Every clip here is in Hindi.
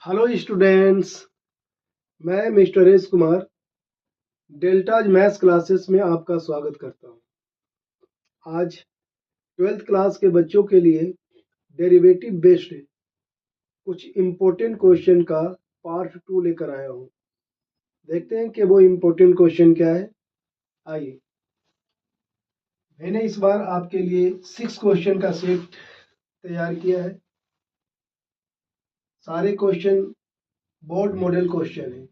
हेलो स्टूडेंट्स, मैं मिस्टर रेस कुमार डेल्टाज मैथ्स क्लासेस में आपका स्वागत करता हूं। आज 12th क्लास के बच्चों के लिए डेरिवेटिव बेस्ड कुछ इम्पोर्टेंट क्वेश्चन का पार्ट 2 लेकर आया हूं। देखते हैं कि वो इम्पोर्टेंट क्वेश्चन क्या है। आइए, मैंने इस बार आपके लिए 6 क्वेश्चन का सेट तैयार किया है। सारे क्वेश्चन बोर्ड मॉडल क्वेश्चन हैं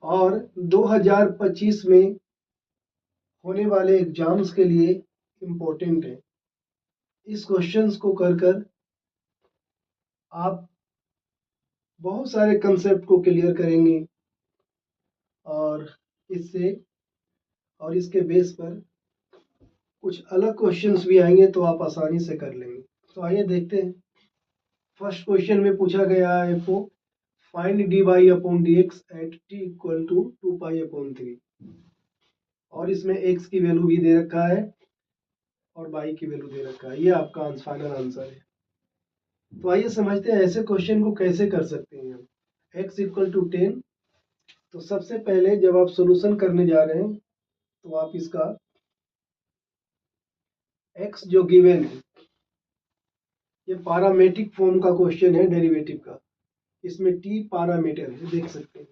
और 2025 में होने वाले एग्जाम्स के लिए इम्पोर्टेंट है। इस क्वेश्चंस को कर कर आप बहुत सारे कंसेप्ट को क्लियर करेंगे और इससे और इसके बेस पर कुछ अलग क्वेश्चंस भी आएंगे तो आप आसानी से कर लेंगे। तो आइए देखते हैं। फर्स्ट क्वेश्चन में पूछा गया है आपको, find dy upon dx at t equal to 2 pi upon 3, और इसमें x की वैल्यू भी दे रखा है और y की वैल्यू दे रखा है। ये आपका फाइनल आंसर है। तो आइए समझते हैं ऐसे क्वेश्चन को कैसे कर सकते हैं हम। x इक्वल टू 10, तो सबसे पहले जब आप सॉल्यूशन करने जा रहे हैं तो आप इसका x जो गिवन है, ये पैरामीट्रिक फॉर्म का क्वेश्चन है डेरिवेटिव का। इसमें t पैरामीटर है, देख सकते हैं।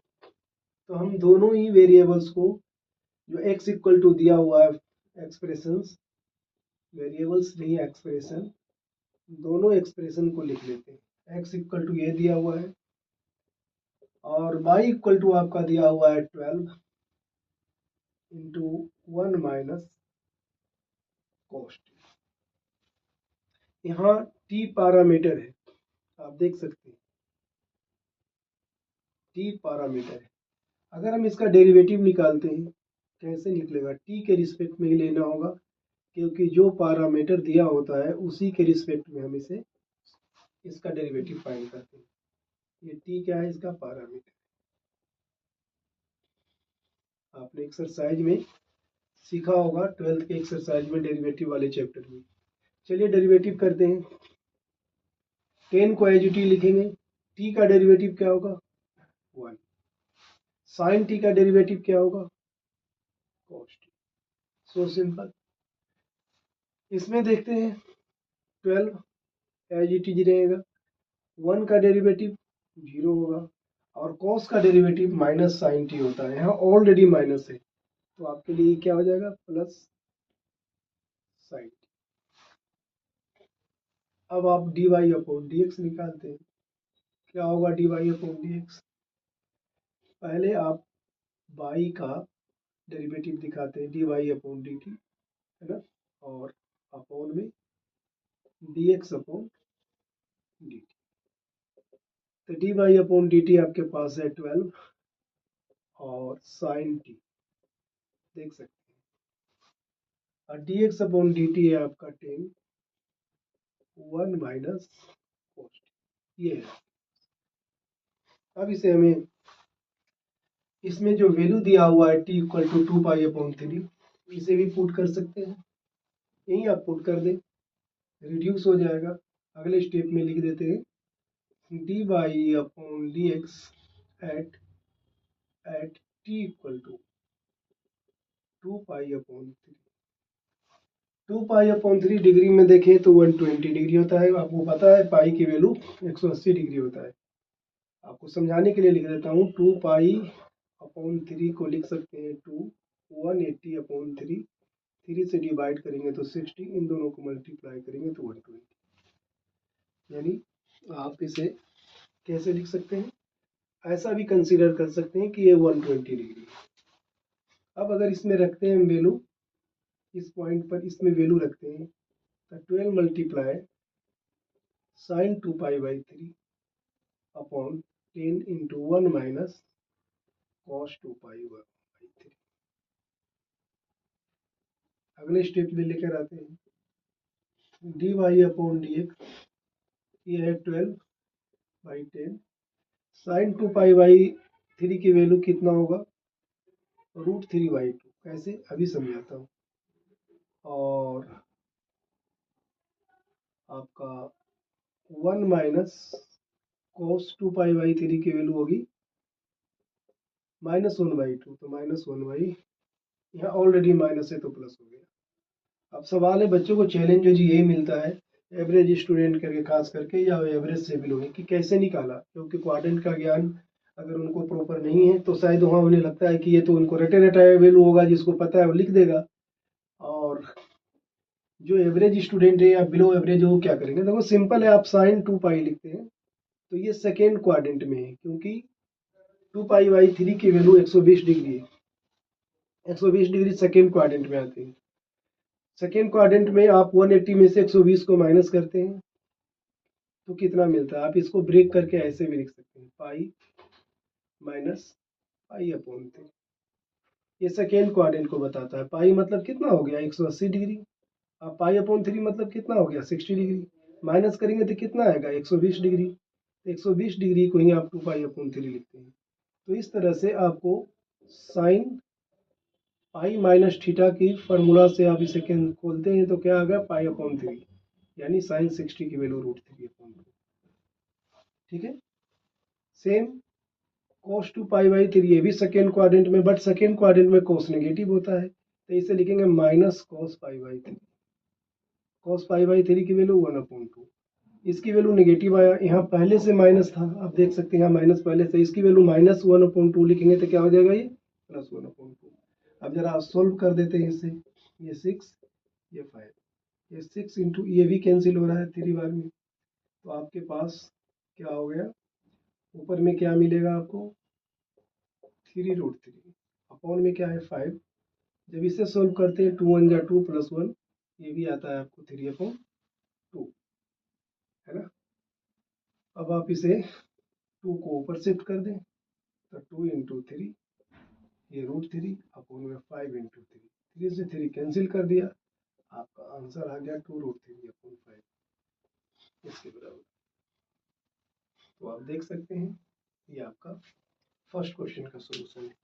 तो हम दोनों ही वेरिएबल्स को, जो x इक्वल टू दिया हुआ है एक्सप्रेशंस, वेरिएबल्स नहीं एक्सप्रेशन, दोनों एक्सप्रेशन को लिख लेते हैं। x इक्वल टू ये दिया हुआ है और y इक्वल टू आपका दिया हुआ है 12 इंटू 1 माइनस कॉस्ट। यहाँ t पैरामीटर है, आप देख सकते हैं t पैरामीटर है। अगर हम इसका डेरिवेटिव निकालते हैं, कैसे निकलेगा? t के रिस्पेक्ट में ही लेना होगा, क्योंकि जो पैरामीटर दिया होता है उसी के रिस्पेक्ट में हम इसे इसका डेरिवेटिव फाइंड करते हैं। ये t क्या है? इसका पैरामीटर। आपने एक्सरसाइज में सीखा होगा, 12th के एक्सरसाइज में डेरिवेटिव वाले चैप्टर में। चलिए डेरिवेटिव करते हैं। 10 को एज इट इज लिखेंगे। t का डेरिवेटिव क्या होगा? 1। साइन t का डेरिवेटिव क्या होगा? cos t। So simple. इसमें देखते हैं 12 एज इट इज रहेगा, 1 का डेरिवेटिव 0 होगा और cos का डेरिवेटिव माइनस साइन t होता है। यहाँ ऑलरेडी माइनस है तो आपके लिए क्या हो जाएगा? Plus sign t। अब आप dy अपॉन dx निकालते हैं। क्या होगा dy अपॉन dx? पहले आप y का डेरिवेटिव दिखाते हैं, dy अपॉन dt, है ना, और अपॉन में dx अपॉन dt। तो dy अपॉन dt आपके पास है 12 और साइन t, देख सकते हैं, और dx अपॉन dt है आपका 10, 1 माइनस कॉस्ट। ये है। अब इसे हमें, इसमें जो वैल्यू दिया हुआ है t equal to 2 pi upon 3, इसे भी पुट कर सकते हैं। यही आप पुट कर दें, रिड्यूस हो जाएगा। अगले स्टेप में लिख देते हैं dy upon dx at t equal to 2 pi upon 3। 2 pi upon 3 degree में देखें तो 120 डिग्री होता है। आपको पता है पाई की वैल्यू 180 डिग्री होता है। आपको समझाने के लिए लिख देता हूँ, 2 पाई अपॉन 3 को लिख सकते हैं 2, 180 अपॉन 3, 3 से डिवाइड करेंगे तो 60, इन दोनों को मल्टीप्लाई करेंगे तो 120। यानी आप इसे कैसे लिख सकते हैं? ऐसा भी कंसीडर कर सकते हैं कि ये 120 डिग्री है। अब अगर इसमें रखते हैं वैल्यू, इस पॉइंट पर इसमें वैल्यू रखते हैं तो 12 मल्टीप्लाई साइन 2 पाई/3 अपॉन 10 इंटू 1 माइनस कॉस 2 पाई/3। अगले स्टेप में लेकर आते हैं dy अपॉन dx, ये है 12/10, साइन 2 पाई/3 की वैल्यू कितना होगा? √3/2। कैसे? अभी समझाता हूँ। और आपका 1 माइनस cos 2π/3 की वैल्यू होगी -1/2, तो -1/, यहाँ ऑलरेडी माइनस है तो प्लस हो गया। अब सवाल है, बच्चों को चैलेंज जो जी यही मिलता है एवरेज स्टूडेंट करके, खास करके या एवरेज से बिलो है, कि कैसे निकाला, क्योंकि क्वाड्रेंट का ज्ञान अगर उनको प्रॉपर नहीं है तो शायद वहाँ उन्हें लगता है कि ये तो उनको रटे रटाया वैल्यू होगा, जिसको पता है वो लिख देगा। और जो एवरेज स्टूडेंट है या बिलो एवरेज, वो क्या करेंगे, देखो सिंपल है, आप साइन 2π लिखते हैं तो ये सेकेंड क्वाड्रेंट में है, क्योंकि 2π/3 की वैल्यू 120 डिग्री है, 120 डिग्री सेकेंड क्वाड्रेंट में आती है। सेकेंड क्वाड्रेंट में आप 180 में से 120 को माइनस करते हैं तो कितना मिलता है, आप इसको ब्रेक करके ऐसे भी लिख सकते हैं, पाई माइनस π/3। ये सेकेंड क्वाड्रेंट को बताता है। पाई मतलब कितना हो गया, 180 डिग्री। अब π/3 मतलब कितना हो गया, 60 डिग्री। माइनस करेंगे तो कितना आएगा, 120 डिग्री। 120 डिग्री को ही आप 2π/3 लिखते हैं। तो इस तरह से आपको साइन पाई माइनस थीटा की फार्मूला से आप इसे खोलते हैं तो क्या आ गया, π/3, यानी साइन 60 की वैल्यू √3/2। ठीक है। सेम cos 2π/3, ये भी सेकेंड क्वाड्रेंट में, बट सेकेंड क्वाड्रेंट में cos नेगेटिव होता है, तो इसे लिखेंगे माइनस cos π/3। cos π/3 की वैल्यू 1/2, इसकी वैल्यू नेगेटिव आया, यहाँ पहले से माइनस था, आप देख सकते हैं यहाँ माइनस पहले से, इसकी वैल्यू -1/2 लिखेंगे तो क्या हो जाएगा, ये +1/2। अब जरा सोल्व कर देते हैं इसे, ये 6, ये 5, ये 6 इंटू ये भी कैंसिल हो रहा है 3 बार में, तो आपके पास क्या हो गया, ऊपर में क्या मिलेगा आपको, 3√3, अपॉन में क्या है 5। जब इसे सोल्व करते हैं 2 1 जा 2 +1, ये भी आता है आपको 3/2, है ना। अब आप इसे 2 को ऊपर शिफ्ट कर दें तो 2 इंटू 3, ये √3 अपॉन में 5 इंटू 3, 3 से 3 कैंसिल कर दिया, आपका आंसर आ गया 2√3/5, इसके बराबर। तो आप देख सकते हैं ये आपका फर्स्ट क्वेश्चन का सोल्यूशन है।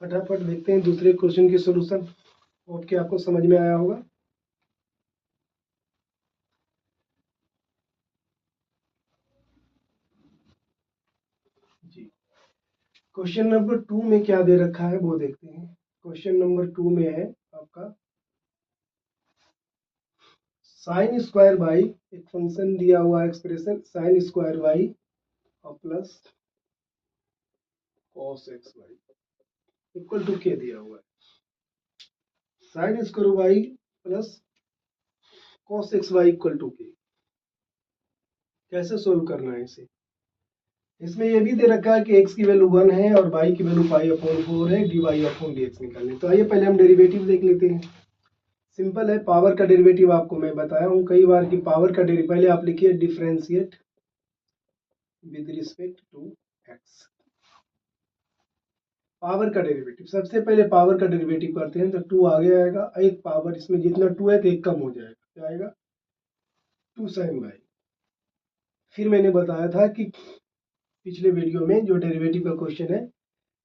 फटाफट देखते हैं दूसरे क्वेश्चन की सोल्यूशन, होप कि आपको समझ में आया होगा। जी, क्वेश्चन नंबर 2 में क्या दे रखा है वो देखते हैं। क्वेश्चन नंबर 2 में है आपका साइन स्क्वायर बाई, एक फंक्शन दिया हुआ एक्सप्रेशन साइन स्क्वायर बाई और plus cos xy equal to के दिया हुआ है। Sine square y plus cos xy equal to के, कैसे सोल्व करना है इसे। इसमें ये भी दे रखा है कि x की वैल्यू 1 है और y की वैल्यू π/4 है, dy/dx निकालने। तो आइए पहले हम डेरिवेटिव देख लेते हैं। सिंपल है, पावर का डेरिवेटिव आपको मैं बताया हूँ कई बार कि पावर का डेरिवेटिव, पहले आप लिखिए differentiate with respect to x। Power का डेरिवेटिव, सबसे पहले पावर का डेरिवेटिव करते हैं तो 2 आगे आएगा, एक पावर इसमें जितना 2 है तो एक कम हो जाएगा, क्या आएगा 2 sin y। फिर मैंने बताया था कि पिछले वीडियो में जो डेरिवेटिव का क्वेश्चन है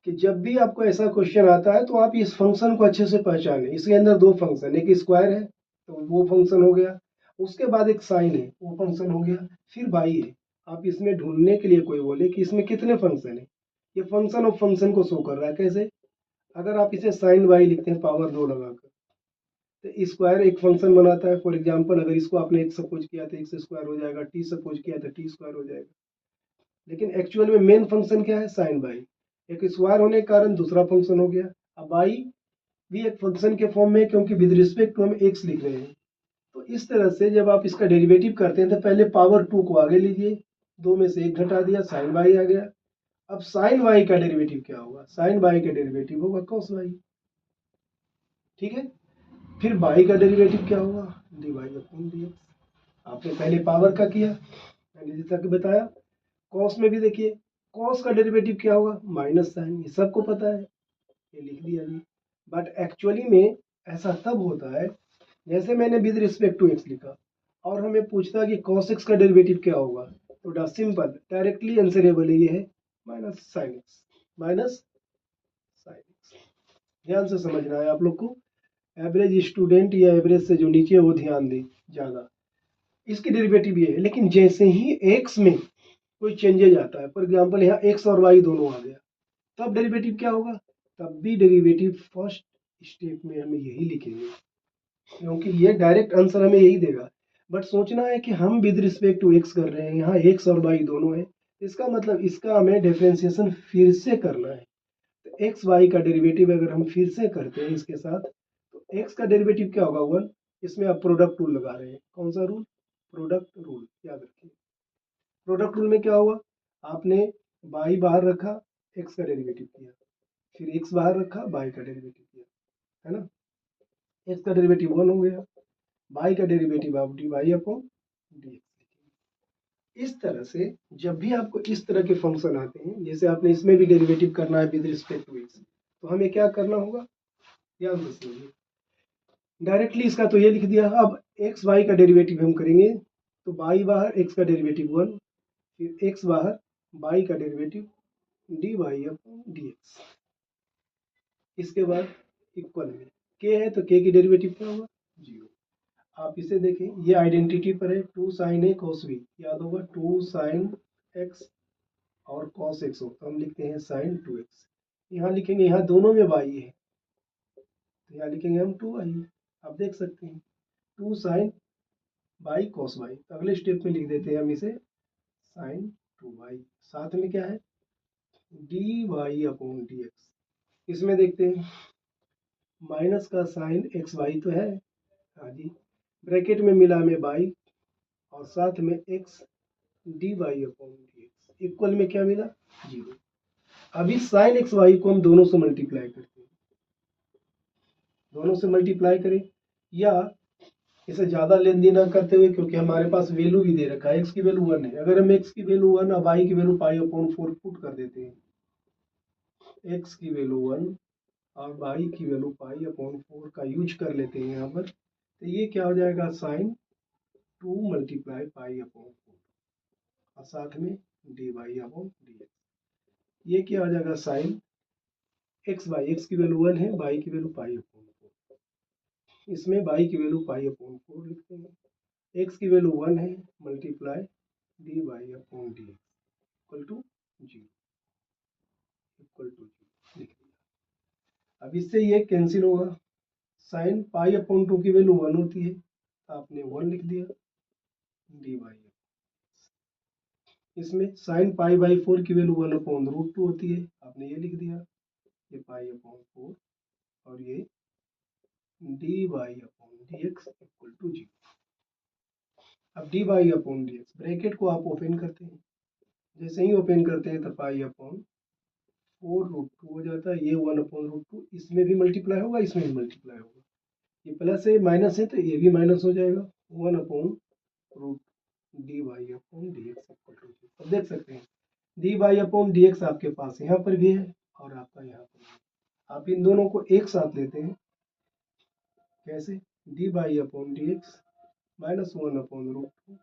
कि जब भी आपको ऐसा क्वेश्चन आता है तो आप इस फंक्शन को अच्छे से पहचाने। इसके अंदर 2 फंक्शन, एक स्क्वायर है तो वो फंक्शन हो गया, उसके बाद एक साइन है वो फंक्शन हो गया, फिर बाई है। आप इसमें ढूंढने के लिए कोई बोले कि इसमें कितने फंक्शन है, ये फंक्शन ऑफ फंक्शन को शो कर रहा है। कैसे, अगर आप इसे साइन वाई लिखते हैं पावर 2 लगाकर तो स्क्वायर एक फंक्शन बनाता है। फॉर एग्जांपल अगर इसको आपने x सपोज किया तो x स्क्वायर हो जाएगा, t सपोज किया तो t स्क्वायर हो जाएगा। लेकिन एक्चुअल में मेन फंक्शन क्या है, साइन बाई, एक स्क्वायर होने के कारण दूसरा फंक्शन हो गया। अब बाई भी एक फंक्शन के फॉर्म में, क्योंकि विद रिस्पेक्ट टू हम x लिख रहे हैं। तो इस तरह से जब आप इसका डेरिवेटिव करते हैं तो पहले पावर 2 को आगे लीजिए, 2 में से 1 घटा दिया, साइन बाई आ गया। अब साइन वाई का डेरिवेटिव क्या होगा, साइन बाई का डेरिवेटिव होगा कॉस वाई। ठीक है। फिर बाई का डेरिवेटिव क्या होगा, dy/dx। आपने पहले पावर का किया, मैंने जैसा कि बताया। कॉस में भी देखिए, कॉस का डेरिवेटिव क्या होगा, माइनस साइन, ये सबको पता है, ये लिख दिया अभी। बट एक्चुअली में ऐसा तब होता है जैसे मैंने विद रिस्पेक्ट टू एक्स लिखा और हमें पूछता कि कॉस एक्स का डेरिवेटिव क्या होगा, तो सिंपल डायरेक्टली आंसरेबल ये है minus sine x, minus sine x. ध्यान से समझना है आप लोग को, एवरेज स्टूडेंट या एवरेज से जो नीचे है वो ध्यान दें ज़्यादा। इसकी डेरिवेटिव ये है, लेकिन जैसे ही एक्स में कोई चेंजेज आता है, फॉर एग्जाम्पल यहाँ x और y दोनों आ गया, तब डेरिवेटिव क्या होगा, तब भी डेरिवेटिव फर्स्ट स्टेप में हमें यही लिखेंगे, क्योंकि ये डायरेक्ट आंसर हमें यही देगा। बट सोचना है कि हम विद रिस्पेक्ट टू x कर रहे हैं, यहाँ x और y दोनों है, इसका मतलब इसका हमें डिफरेंशिएशन फिर से करना है। तो एक्स वाई का डेरिवेटिव अगर हम फिर से करते हैं इसके साथ, तो x का डेरिवेटिव क्या होगा 1। इसमें आप प्रोडक्ट रूल लगा रहे हैं, कौन सा रूल, प्रोडक्ट रूल, याद रखिए। प्रोडक्ट रूल में क्या हुआ, आपने y बाहर रखा, x का डेरिवेटिव किया, फिर x बाहर रखा, y का डेरिवेटिव किया, है ना। x का डेरिवेटिव 1 हो गया, y का डेरिवेटिव आप dy अपॉन dx। इस तरह से जब भी आपको इस तरह के फंक्शन आते हैं, जैसे आपने इसमें भी डेरिवेटिव करना है विद रिस्पेक्ट टू x, तो हमें क्या करना होगा, याद रखिए। डायरेक्टली इसका तो ये लिख दिया, अब एक्स वाई का डेरिवेटिव हम करेंगे, तो y बाहर x का डेरिवेटिव 1, फिर x बाहर y का डेरिवेटिव dy अपॉन dx। इसके बाद इक्वल में k है, तो k की डेरिवेटिव क्या होगा, 0। आप इसे देखें, ये आइडेंटिटी पर है, 2 sin a cos b, याद होगा 2 sin x और cos x हो तो हम लिखते हैं sin 2x। यहाँ लिखेंगे, यहाँ दोनों में y है, तो यहाँ लिखेंगे हम 2y। आप देख सकते हैं 2 sin y cos y, तो अगले स्टेप में लिख देते हैं हम इसे sin 2y। साथ में क्या है, dy अपॉन dx। इसमें देखते हैं माइनस का साइन एक्स वाई तो है, हाँ जी, ब्रैकेट में मिला हमें y और साथ में x dy upon dx, equal में क्या मिला, 0। अभी साइन एक्स वाई को हम दोनों से मल्टीप्लाई करते हैं, दोनों से मल्टीप्लाई करें, या इसे ज्यादा लेंदी ना करते हुए, क्योंकि हमारे पास वैल्यू भी दे रखा है, x की वैल्यू 1 है, अगर हम x की वैल्यू 1 और y की वैल्यू पाई अपॉन 4 पुट कर देते हैं, x की वैल्यू 1 और y की वैल्यू पाई अपॉन 4 का यूज कर लेते हैं यहाँ पर, तो ये क्या हो जाएगा, साइन 2 मल्टीप्लाई पाई अपॉन 4 और साथ में dy अपॉन dx। ये क्या हो जाएगा, साइन एक्स बाई, एक्स की वैल्यू 1 है, y की वैल्यू पाई अपॉन 4, इसमें y की वैल्यू पाई अपॉन 4 लिखते हैं, x की वैल्यू 1 है, multiply dy upon dx equal to 0, equal to 0 लिख दिया। अब इससे ये कैंसिल होगा, साइन पाई अपॉन 2 की वैल्यू 1 होती है, आपने 1 लिख दिया, dy। इसमें साइन पाई बाई 4 की वैल्यू 1 अपॉन रूट 2 होती है, आपने ये लिख दिया, ये पाई अपॉन 4 और ये dy upon dx equal to 0। अब dy अपॉन dx, ब्रैकेट को आप ओपन करते हैं, जैसे ही ओपन करते हैं तो पाई अपॉन 4 रूट 2 हो जाता है, ये 1 अपॉन रूट 2, इसमें भी मल्टीप्लाई होगा, इसमें भी मल्टीप्लाई होगा, ये प्लस है माइनस है तो ये भी माइनस हो जाएगा, 1 upon root dy upon dx equal to 0। अब देख सकते हैं dy अपॉन dx आपके पास यहाँ पर भी है और आपका यहाँ पर भी, आप इन दोनों को एक साथ लेते हैं, कैसे, dy upon dx minus 1 upon root 2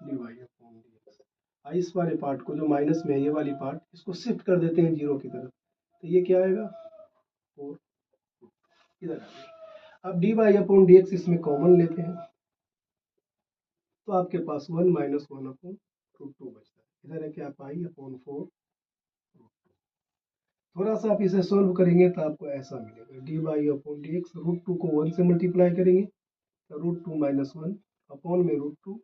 dy upon dx। इस वाले पार्ट को जो माइनस में है, ये वाली पार्ट, इसको शिफ्ट कर देते हैं 0 की तरफ, तो ये क्या आएगा 4 इधर आ गया। अब dy अपॉन dx इसमें कॉमन लेते हैं, तो आपके पास 1 माइनस 1 अपॉन रूट 2 बचता है, इधर है क्या, पाई अपॉन 4 रूट 2। थोड़ा सा आप इसे सोल्व करेंगे तो आपको ऐसा मिलेगा, dy अपॉन dx, रूट 2 को 1 से मल्टीप्लाई करेंगे तो रूट 2 माइनस 1 अपॉन में रूट 2,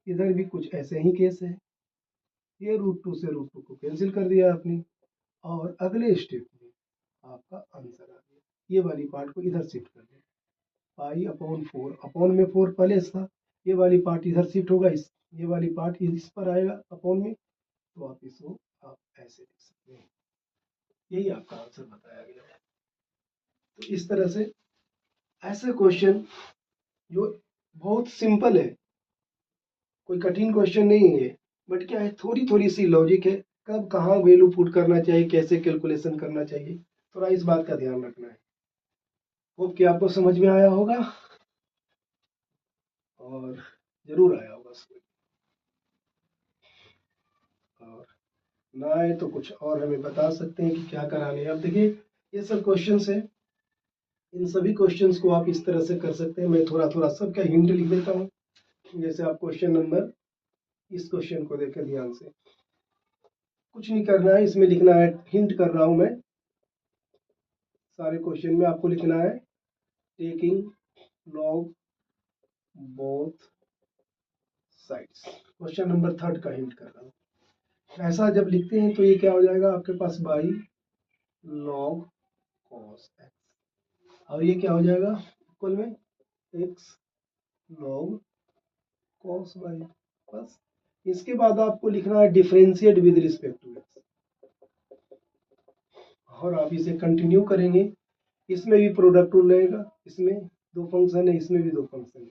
इधर भी कुछ ऐसे ही केस है, ये रूट 2 से रूट 2 को कैंसिल कर दिया आपने, और अगले स्टेप में आपका आंसर आ गया। ये वाली पार्ट को इधर शिफ्ट कर दें, पाई अपॉन 4, अपॉन में 4 पहले था, ये वाली पार्ट इधर शिफ्ट होगा, ये वाली पार्ट इस पर आएगा अपॉन में, तो आप इसको आप ऐसे लिख सकते हैं, यही आपका आंसर बताया गया है। तो इस तरह से ऐसे क्वेश्चन जो बहुत सिंपल है, कोई कठिन क्वेश्चन नहीं है, बट क्या है, थोड़ी थोड़ी सी लॉजिक है, कब कहाँ वैल्यू पुट करना चाहिए, कैसे कैलकुलेशन करना चाहिए, थोड़ा इस बात का ध्यान रखना है। होप कि आपको समझ में आया होगा और जरूर आया होगा समझ, और ना आए तो कुछ और हमें बता सकते हैं कि क्या कराने हैं। अब देखिए ये सब क्वेश्चंस है, इन सभी क्वेश्चंस को आप इस तरह से कर सकते हैं, मैं थोड़ा थोड़ा सबका हिंट लिख देता हूँ। जैसे आप क्वेश्चन नंबर, इस क्वेश्चन को देखें ध्यान से, कुछ नहीं करना है, इसमें लिखना है, हिंट कर रहा हूं मैं, सारे क्वेश्चन में आपको लिखना है taking log both sides. Question number 3 का हिंट कर रहा हूँ। ऐसा जब लिखते हैं तो ये क्या हो जाएगा आपके पास, बाई लॉग कॉस एक्स, और ये क्या हो जाएगा इक्वल में एक्स लॉग कॉस वाई। बस इसके बाद आपको लिखना है differentiate with respect to x, और आप इसे कंटिन्यू करेंगे। इसमें भी प्रोडक्ट रूल रहेगा, इसमें 2 फंक्शन है, इसमें भी 2 फंक्शन है,